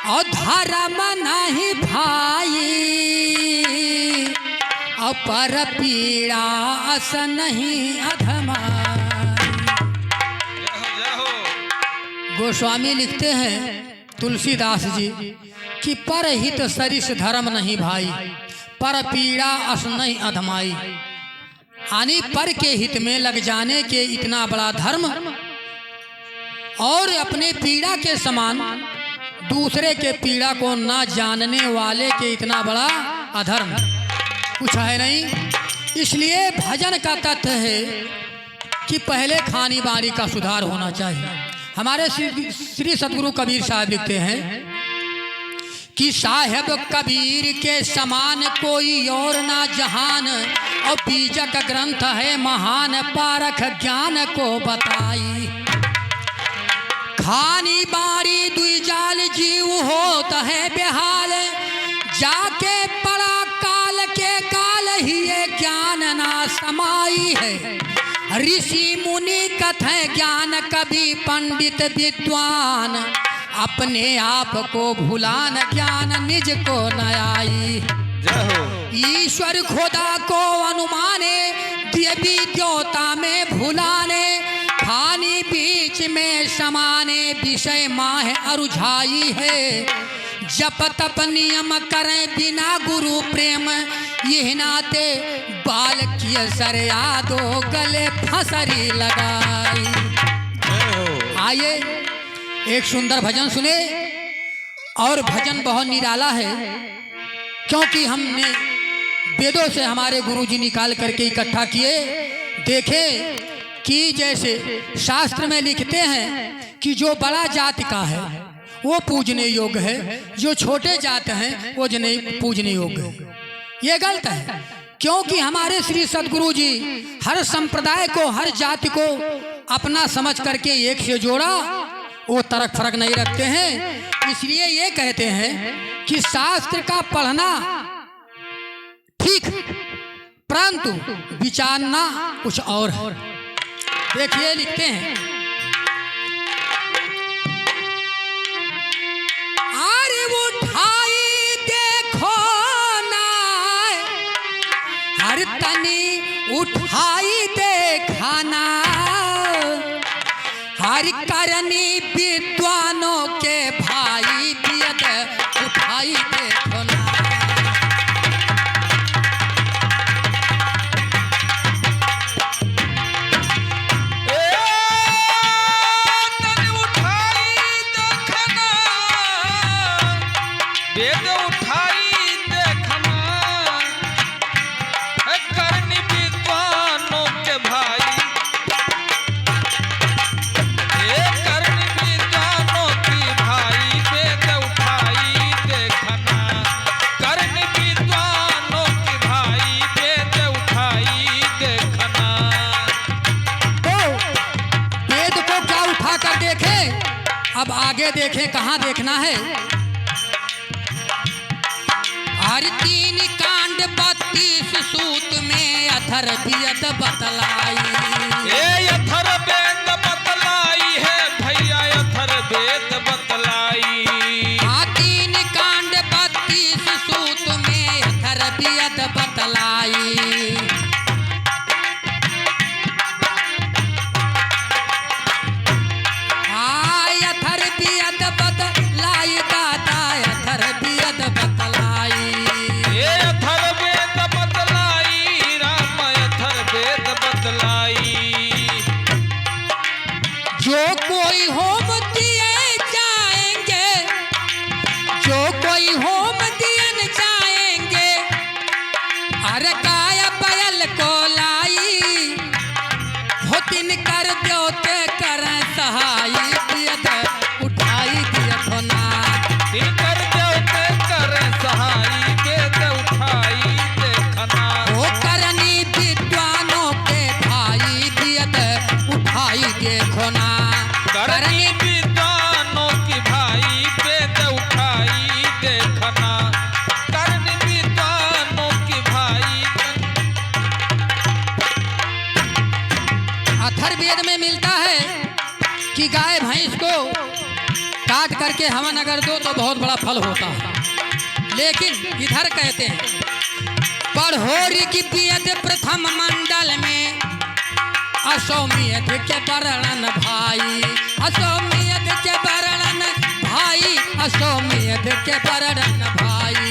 और धर्म नहीं भाई और पर पीड़ा अस नहीं अधमा। गोस्वामी लिखते हैं तुलसीदास जी कि पर हित सरिस धर्म नहीं भाई, पर पीड़ा अस नहीं अधमाई। यानी पर के हित में लग जाने के इतना बड़ा धर्म और अपने पीड़ा के समान दूसरे के पीड़ा को ना जानने वाले के इतना बड़ा अधर्म कुछ है नहीं। इसलिए भजन का तथ्य है कि पहले खानी बानी का सुधार होना चाहिए। हमारे श्री सद्गुरु कबीर साहब लिखते हैं कि साहेब कबीर के समान कोई और ना जहान, और बीजक ग्रंथ है महान पारख ज्ञान को बताई। खानी बारी दुई जाल जीव होता है बेहाल, जाके पड़ा काल के काल ही ये ज्ञान ना समाई है। ऋषि मुनि कथें ज्ञान कवि पंडित विद्वान, अपने आप को भुलान ज्ञान निज को न आई। ईश्वर खुदा को अनुमाने देवी देवता में भुलाने, खानी बीच में समाने विषय माह अरुझाई है। जप तप नियम करें बिना गुरु प्रेम, यह नाते बाल किए सर यादो गले फसरी लगाई। आइए एक सुंदर भजन सुने, और भजन बहुत निराला है क्योंकि हमने वेदों से हमारे गुरुजी निकाल करके इकट्ठा किए। देखे कि जैसे शास्त्र में लिखते हैं कि जो बड़ा जाति का है वो पूजने योग्य है, जो छोटे जात हैं वो नहीं पूजने योग्य है। ये गलत है क्योंकि हमारे श्री सद्गुरु जी हर संप्रदाय को हर जाति को अपना समझ करके एक से जोड़ा, वो तरक फर्क नहीं रखते हैं। इसलिए ये कहते हैं कि शास्त्र का पढ़ना ठीक, परंतु विचारना कुछ और है। देखिए लिखते हैं, अरे उठाई देखो ना हर तनी उठाई देखाना, हर करनी विद्वानों के भाई दियत उठाई देखो ना। अब आगे देखें कहाँ देखना है। हर 3 कांड 32 सूत में अथर बियत बतलाई। ये अथर वेद बतलाई है भैया, अथर वेद बतलाई। 3 कांड 32 सूत में अथर बियत बतलाई। जो कोई होम दिए जाएंगे, जो कोई होम दियन जाएंगे, अरे काय बैल को लाई, हो दिन कर देते करें सहाई दियत उठाई दियत होना। दिन कर देते करें सहाई दियत उठाई देखना। वो करनी विद्वानों के भाई दियत उठाई देखो ना। करनी विद्वानों की भाई वेद उठाई देखना। करनी विद्वानों की भाई। अथर्ववेद में मिलता है कि गाय भैंस को काट करके हवन अगर दो तो बहुत बड़ा फल होता है। लेकिन इधर कहते हैं पढ़ोरी की पियत प्रथम मंडल में अश्वमेध के वर्णन भाई, अश्वमेध के वर्णन भाई, अश्वमेध के वर्णन भाई।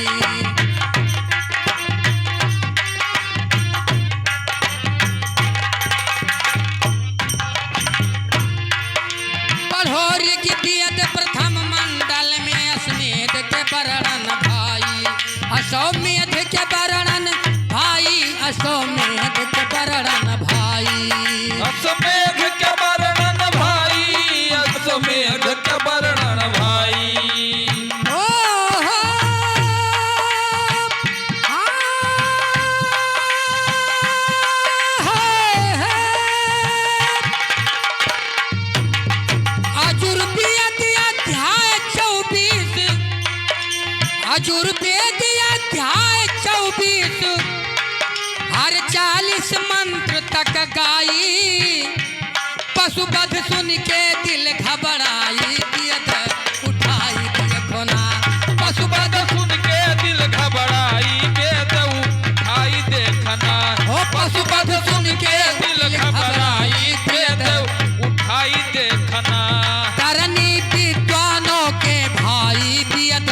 पढ़ोरी की पियत प्रथम मंडल में अश्वमेध के वर्णन भाई, अश्वमेध के वर्णन भाई, अश्वमेध के वर्णन भाई। अश्वमेध के वर्णन भाई, अश्वमेध के वर्णन भाई। ओ हो, अजुर्वेद अध्याय 24, अजुर्वेद अध्याय 24 हर 40 मंत्र तक गाई, पशुपद सुन के दिल घबराई, दियत उठाई देखो ना, पशुपद सुन के दिल घबराई, वेद उठाई देखना। हो पशुपद सुन के दिल घबराई, वेद उठाई देखना। करनी विद्वानों के भाई, दियत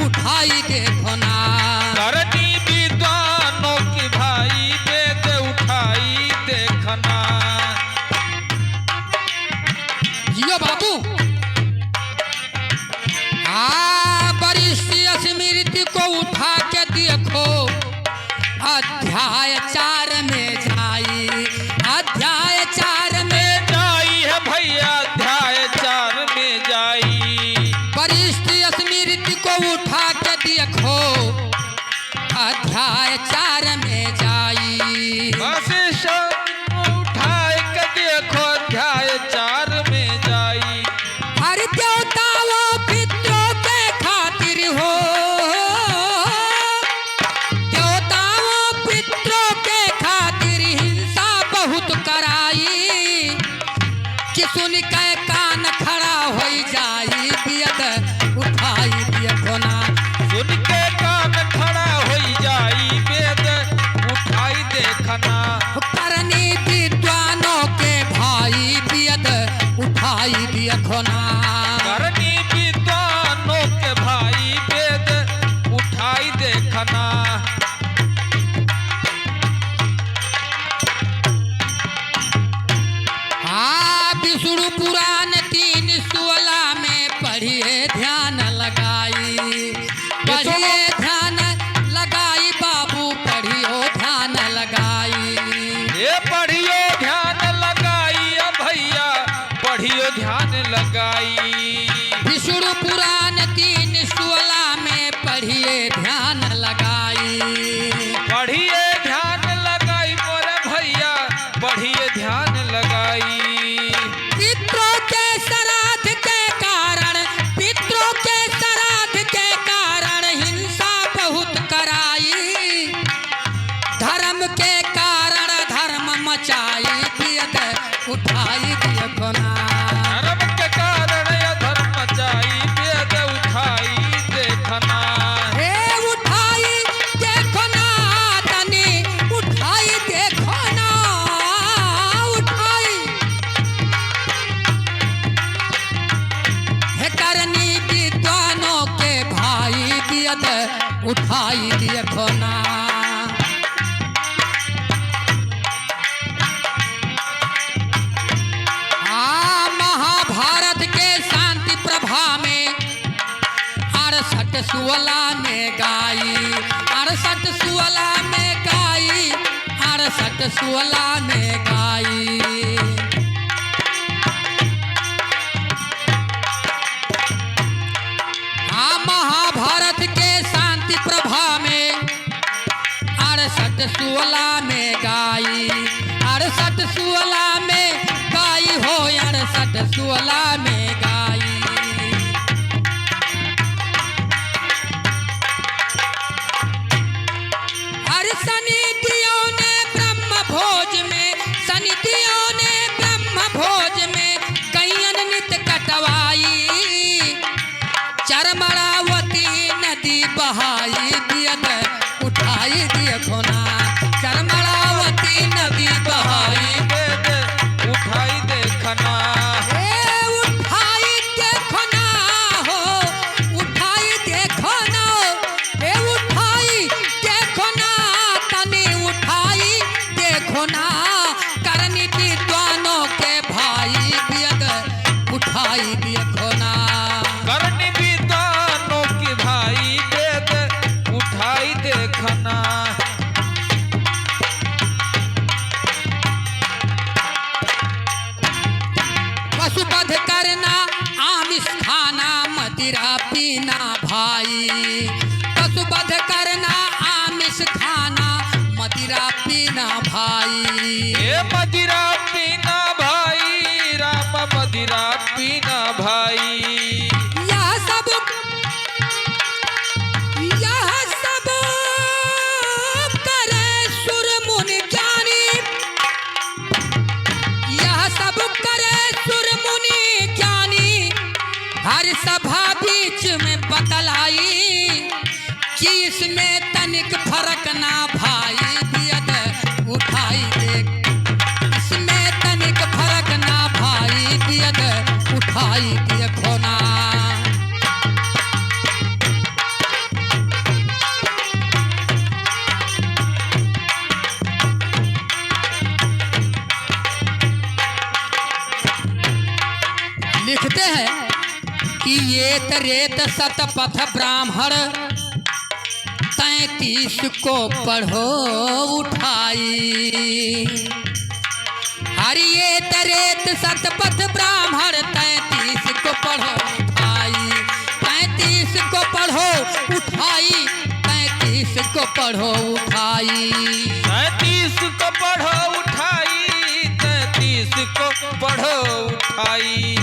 उठाई देखो ना। करनी विद्वानों की भाई, वेद उठाई देखना। जियो बाबू वरिष्ठ स्मृति को उठा के देखो, अध्याय 4 में जाई, अध्याय 4 में जाई है भैया, अध्याय 4 में जाई। वरिष्ठ स्मृति को उठा के देखो, अध्याय 4 में जाई। वशिष्ठ उठाए के देखो, अध्याय 4 में जाई। हर देवताओं पितरों के खातिर हो, देवताओं पितरों के खातिर हिंसा बहुत कराई, कि सुन के कान खड़ा हो जाई, दियत उठाई देखो ना। सुन के कान खड़ा हो जाई, वेद उठाई देखना। करनी विद्वानों के भाई, दियत उठाई देखो ना। करनी विद्वानों के भाई, वेद उठाई देखना। विष्णु पुराण 3:16 में पढ़िए ध्यान लगाई, पढ़िए ध्यान लगाई बाबू, पढ़ियो ध्यान लगाई। ये पढ़ियो ध्यान लगाई भैया, पढ़ियो ध्यान लगाई। विष्णु पुराण 3:16 में पढ़िए ध्यान लगाई, पढ़िए ध्यान लगाई मोरे भैया, पढ़िए ध्यान लगाई। पितरों के श्राद्ध के कारण, पितरों के श्राद्ध के कारण हिंसा बहुत कराई, धर्म के कारण धर्म मचाई, दियत उठाई देखो ना। धर्म के कारण अधर्म मचाई, वेद उठाई देखना। हे उठाई देखो ना, तनी उठाई देखो ना, उठाई। हे करनी विद्वानों के भाई, दियत उठाई देखो ना। महाभारत के शांति प्रभा में 68-16 में गाई, 68-16 में गाई, 68-16 में गाई। महाभारत के शांति प्रभा में 68-16 में गाई, 68-16 में गाई हो, 68-16 में गाई। हर सनिधियों ने ब्रह्म भोज में, सनिधियों ने ब्रह्म भोज में कैयन नित कटवाई, उठाई देखो ना। लिखते हैं कि ये रेत शतपथ ब्राह्मण 33 को पढ़ो उठाई। हरि ये रेत शतपथ ब्राह्मण 33 को पढ़ो उठाई। 33 को पढ़ो उठाई। 33 को पढ़ो उठाई। 33 को पढ़ो उठाई। 33 को पढ़ो उठाई।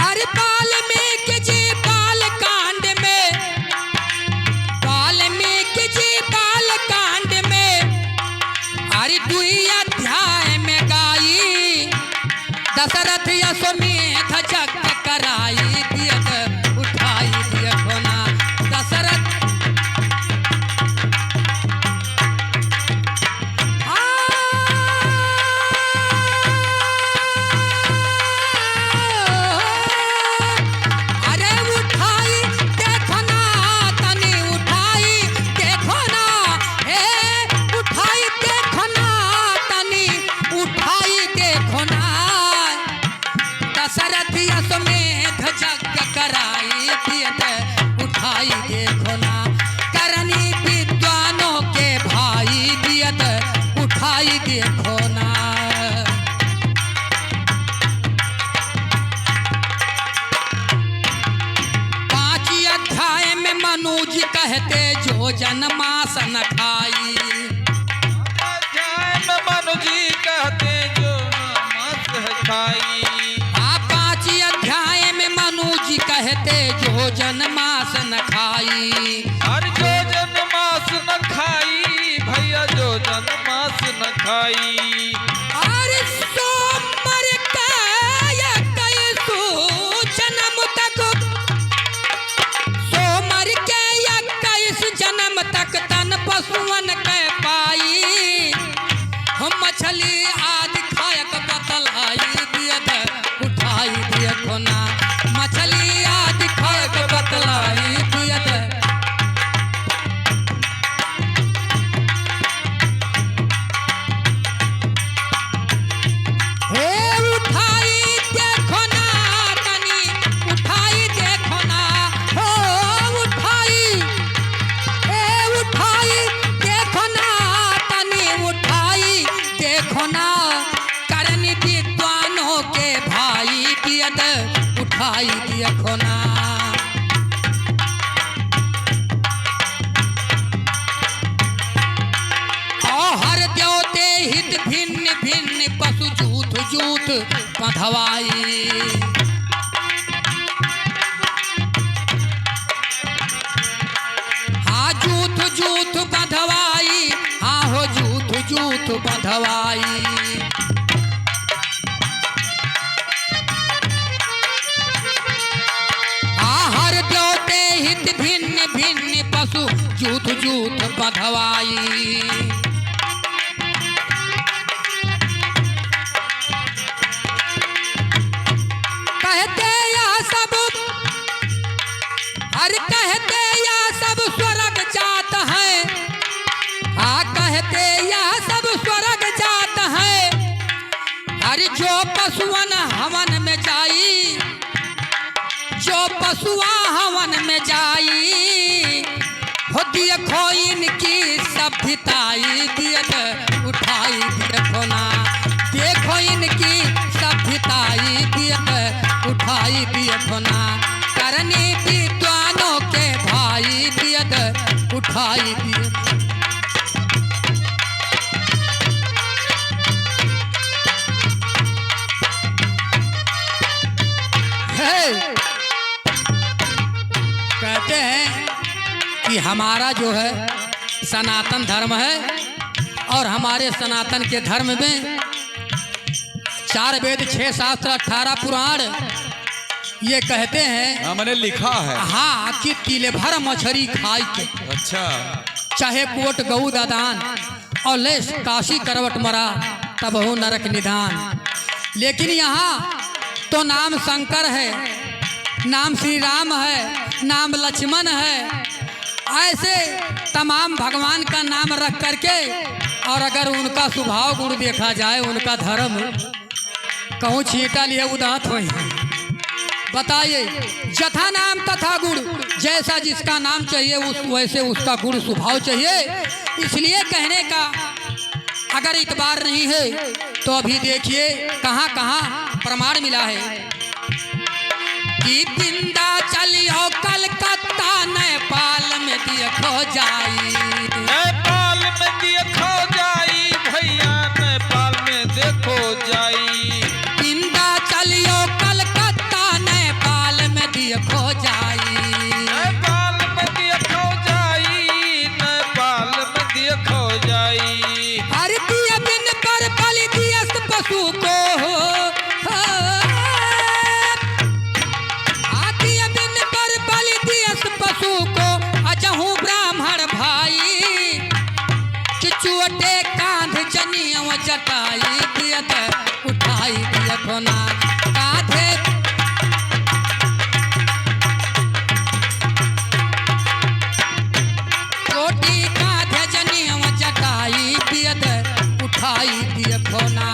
अरे वाल्मीकि जी बाल कांड में, वाल्मीकि जी बाल कांड में अरे 2 अध्याय में गाई। दशरथ यशोमेध यज्ञ कराई दियत उठाई देखो ना। दशरथ दशरथ यशोमेध यज्ञ कराई दियत उठाई देखो ना। करनी विद्वानों के भाई दियत उठाई देखो ना। 5 अध्याय में मनुज कहते जो जन्मास न खाई। अध्याय में मनुजी कहते जो मांस खाई। 5 अध्याय में मनुज कहते जो जन्मास न खाई। और जो जन्मास न खाई भैया, जो जन्मास न खाई। अरे सोमर के 21 जन्म तक, सोमर के 21 जन्म तक तन पशुअन के पाई। हम मछली आदि खायक बतलाई दियत उठाई देखो ना। मछली आदि खायक बतलाई दियत। हे उठाई देखो ना तनी, उठाई देखो ना। हो उठाई, हे उठाई देखो ना तनी, उठाई देखो ना। करनी विद्वानों के भाई दियत उठाई देखो ना। हर देवते हित भिन्न भिन्न पशु जूथ जूथ बंधवाई। हाँ जूथ जूथ बंधवाई। हाँ हो जूथ जूथ बंधवाई। हर देवते हित भिन्न भिन्न पशु जूथ जूथ बंधवाई। कहते यह सब, हर कहते यह सब स्वर्ग जात है। कहते यह सब स्वर्ग जात है। हर जो पशुअन हवन में जाई, जो पशुआ हवन में जाई। हो देखो इनकी सभ्यताई दियत उठाई देखो ना। देखो इनकी सभ्यताई दियत उठाई देखो ना। करनी विद्वानों के भाई दियत उठाई दियत। कहते हैं कि हमारा जो है सनातन धर्म है और हमारे सनातन के धर्म में 4 वेद 6 शास्त्र 18 पुराण ये कहते हैं। मैंने लिखा है। हाँ कि तिल भर मछली खाई के, अच्छा, चाहे कोट गऊ दादान और लेस काशी करवट मरा तब हो नरक निदान। लेकिन यहाँ तो नाम शंकर है, नाम श्री राम है, नाम लक्ष्मण है। ऐसे तमाम भगवान का नाम रख करके और अगर उनका स्वभाव गुण देखा जाए, उनका धर्म कहूँ छींटा लिए उदात हो। बताइए, जथा नाम तथा गुण, जैसा जिसका नाम चाहिए वैसे उसका गुण स्वभाव चाहिए। इसलिए कहने का अगर इतबार नहीं है तो अभी देखिए कहाँ कहाँ प्रमाण मिला है कि बिंदा चलियो कलकत्ता नेपाल में देखो जाई, नेपाल में देखो जाई भैया, नेपाल में देखो जाई। बिंदा चलियो कलकत्ता नेपाल में देखो जाई, नेपाल में देखो जाई, नेपाल में देखो जाई। अरे दिया बिन पर बलि दियस पशु को, दिया बिन पर बलि दियस पशु को, अजहू ब्राह्मण भाई, चिचुअटे कांध जनियव जटाई दियत उठाई दियत होना कांधे। रोटी कांधे जनियव जटाई दियत उठाई दियत होना।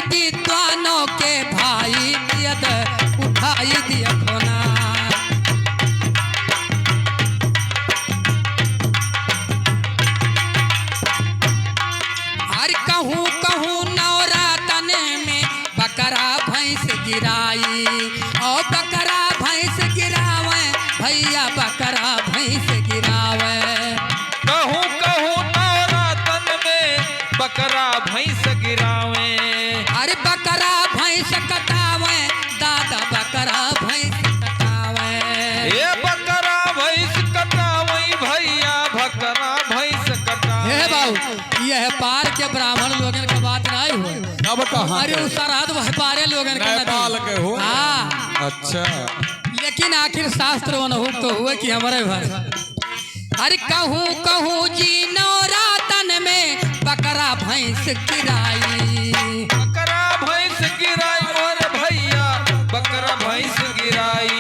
विद्वानों के भाई दियत उठाई दियत होना। हर कहूँ कहूँ नवरातन में बकरा भैंस गिराई, और बकरा भैंस गिरावे भैया, बकरा भैंस गिरावे। कहूँ कहूँ नवरातन में बकरा भैंस गिरावे, अरे बकरा भैंस कटावे दादा, बकरा भैंस कटावे। ये बकरा भैंस कटावे भैया, बकरा भैंस कटावे। हे बाबू, यह पार के ब्राह्मण लोगन के बात नहीं हो, अब कहाँ अरे उस सरहद वह पारे लोगन के नेपाल के हो। हाँ, अच्छा, लेकिन आखिर शास्त्र वनहुक तो हुए कि हमारे भाई। अरे कहूँ कहूँ जी नवरातन में बकरा भैंस गिराई, बकरा भैंस गिराई और भैया, बकरा भैंस गिराई।